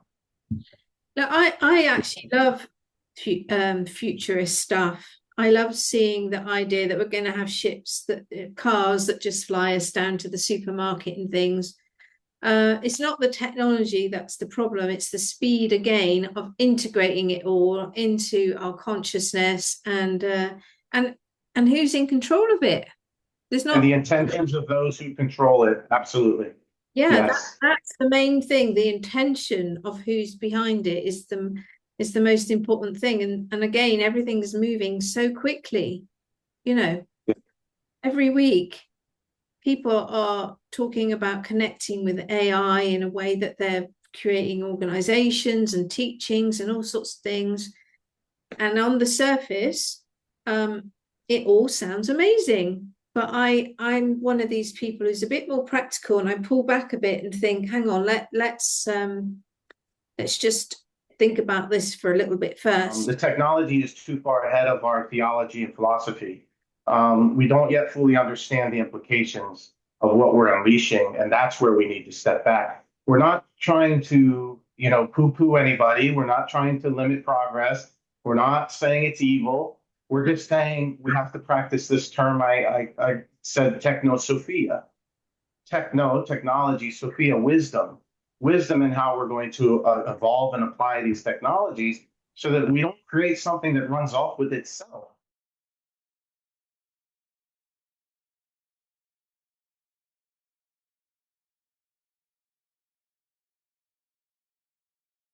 Now, I actually love futurist stuff. I love seeing the idea that we're going to have cars that just fly us down to the supermarket and things. It's not the technology that's the problem. It's the speed again of integrating it all into our consciousness and who's in control of it. There's not And the intentions of those who control it. Absolutely. Yeah, yes. that's the main thing. The intention of who's behind it is the most important thing. And again, everything's moving so quickly. Every week people are talking about connecting with AI in a way that they're creating organizations and teachings and all sorts of things. And on the surface, it all sounds amazing. But I'm one of these people who's a bit more practical, and I pull back a bit and think, hang on, let's just think about this for a little bit first. The technology is too far ahead of our theology and philosophy. We don't yet fully understand the implications of what we're unleashing, and that's where we need to step back. We're not trying to, poo-poo anybody. We're not trying to limit progress. We're not saying it's evil. We're just saying we have to practice this term. I said Technosophia. Technology, Sophia, wisdom in how we're going to evolve and apply these technologies so that we don't create something that runs off with itself.